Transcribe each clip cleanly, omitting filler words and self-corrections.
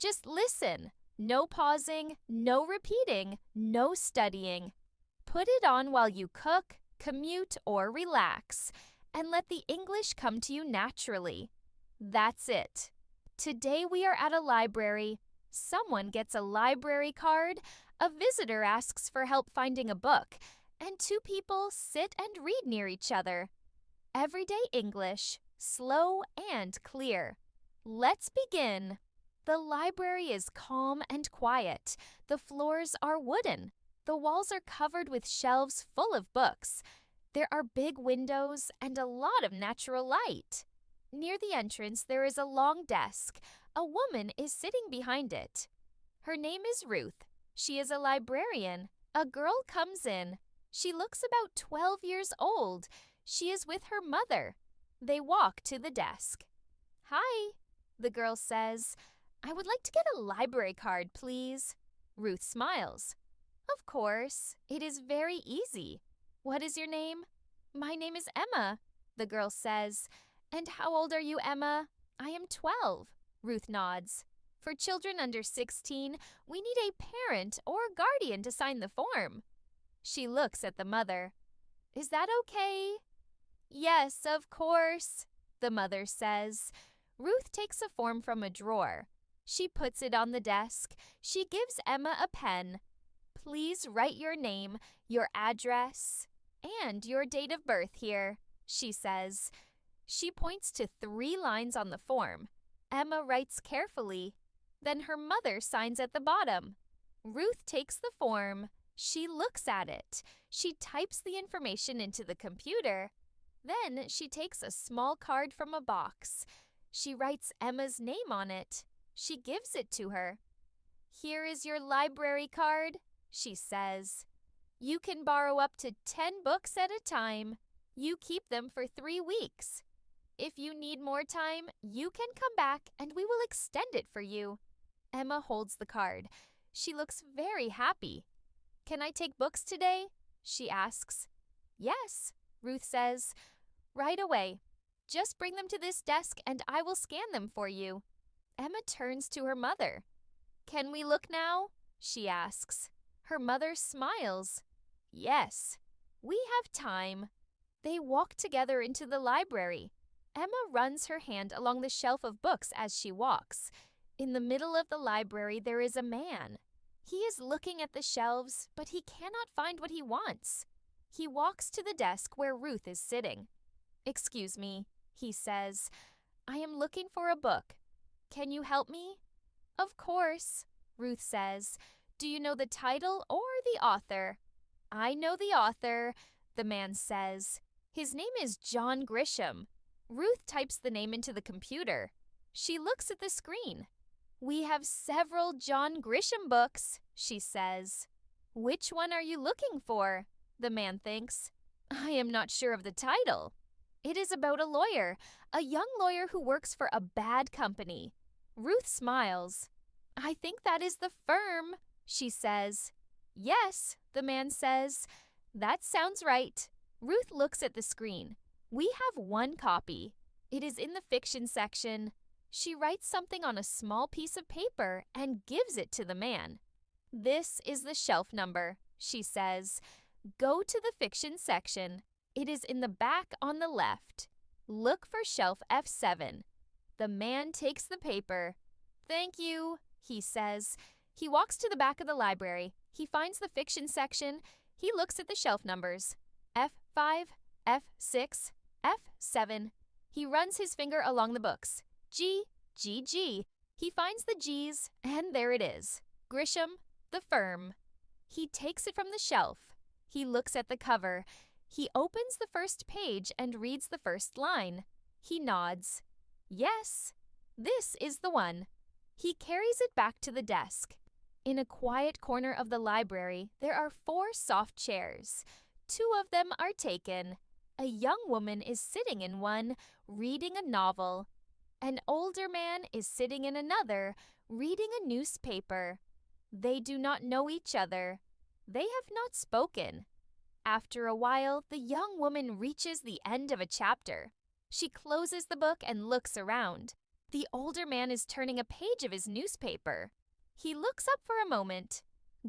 Just listen. No pausing, no repeating, no studying. Put it on while you cook, commute, or relax, and let the English come to you naturally. That's it. Today we are at a library. Someone gets a library card, a visitor asks for help finding a book, and two people sit and read near each other. Everyday English, slow and clear. Let's begin. The library is calm and quiet. The floors are wooden. The walls are covered with shelves full of books. There are big windows and a lot of natural light. Near the entrance, there is a long desk. A woman is sitting behind it. Her name is Ruth. She is a librarian. A girl comes in. She looks about 12 years old. She is with her mother. They walk to the desk. "Hi," the girl says. "I would like to get a library card, please." Ruth smiles. "Of course. It is very easy. What is your name?" "My name is Emma," the girl says. "And how old are you, Emma?" "I am 12. Ruth nods. "For children under 16, we need a parent or guardian to sign the form." She looks at the mother. "Is that okay?" "Yes, of course," the mother says. Ruth takes a form from a drawer. She puts it on the desk. She gives Emma a pen. "Please write your name, your address, and your date of birth here," she says. She points to 3 lines on the form. Emma writes carefully. Then her mother signs at the bottom. Ruth takes the form. She looks at it. She types the information into the computer. Then she takes a small card from a box. She writes Emma's name on it. She gives it to her. "Here is your library card," she says. "You can borrow up to 10 books at a time. You keep them for 3 weeks. If you need more time, you can come back and we will extend it for you." Emma holds the card. She looks very happy. "Can I take books today?" she asks. "Yes," Ruth says. "Right away. Just bring them to this desk and I will scan them for you." Emma turns to her mother. "Can we look now?" she asks. Her mother smiles. "Yes, we have time." They walk together into the library. Emma runs her hand along the shelf of books as she walks. In the middle of the library, there is a man. He is looking at the shelves, but he cannot find what he wants. He walks to the desk where Ruth is sitting. "Excuse me," he says. "I am looking for a book. Can you help me?" "Of course," Ruth says. "Do you know the title or the author?" "I know the author," the man says. "His name is John Grisham." Ruth types the name into the computer. She looks at the screen. "We have several John Grisham books," she says. "Which one are you looking for?" the man thinks. "I am not sure of the title." "It is about a lawyer, a young lawyer who works for a bad company." Ruth smiles. "I think that is the firm," she says. "Yes," the man says. "That sounds right." Ruth looks at the screen. We have 1 copy. It is in the fiction section. She writes something on a small piece of paper and gives it to the man. "This is the shelf number," she says. "Go to the fiction section. It is in the back on the left. Look for shelf F7. The man takes the paper. "Thank you," he says. He walks to the back of the library. He finds the fiction section. He looks at the shelf numbers. F5, F6, F7. He runs his finger along the books. G, G, G. He finds the G's, and there it is. Grisham, the firm. He takes it from the shelf. He looks at the cover. He opens the first page and reads the first line. He nods. "Yes, this is the one." He carries it back to the desk. In a quiet corner of the library, there are 4 soft chairs. 2 of them are taken. A young woman is sitting in one, reading a novel. An older man is sitting in another, reading a newspaper. They do not know each other. They have not spoken. After a while, the young woman reaches the end of a chapter. She closes the book and looks around. The older man is turning a page of his newspaper. He looks up for a moment.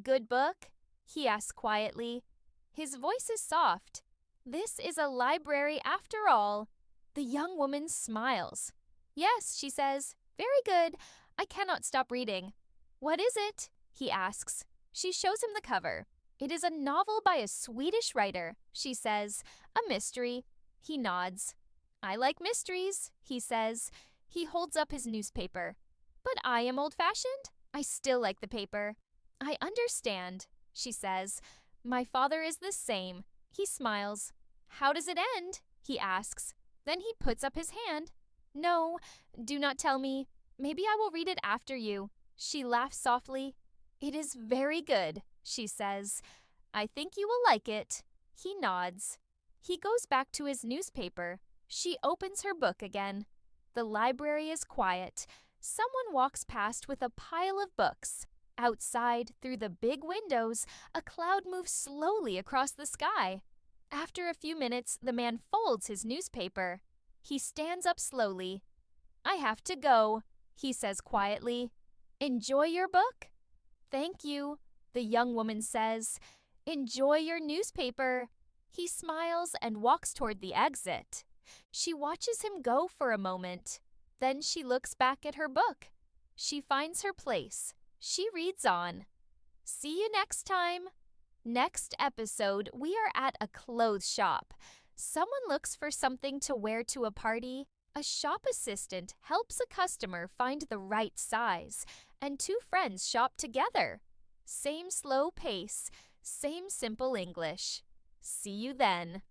Good book? He asks quietly. His voice is soft. This is a library after all. The young woman smiles. Yes, she says. Very good. I cannot stop reading. What is it? He asks. She shows him the cover. It is a novel by a Swedish writer, she says. A mystery. He nods. I like mysteries, he says. He holds up his newspaper. But I am old-fashioned. I still like the paper. I understand, she says. My father is the same. He smiles. How does it end? He asks. Then he puts up his hand. No, do not tell me. Maybe I will read it after you. She laughs softly. It is very good, she says. I think you will like it. He nods. He goes back to his newspaper. She opens her book again. The library is quiet. Someone walks past with a pile of books. Outside, through the big windows, a cloud moves slowly across the sky. After a few minutes, the man folds his newspaper. He stands up slowly. I have to go, he says quietly. Enjoy your book? Thank you, the young woman says. Enjoy your newspaper. He smiles and walks toward the exit. She watches him go for a moment. Then she looks back at her book. She finds her place. She reads on. See you next time. Next episode, we are at a clothes shop. Someone looks for something to wear to a party. A shop assistant helps a customer find the right size, and two friends shop together. Same slow pace, same simple English. See you then.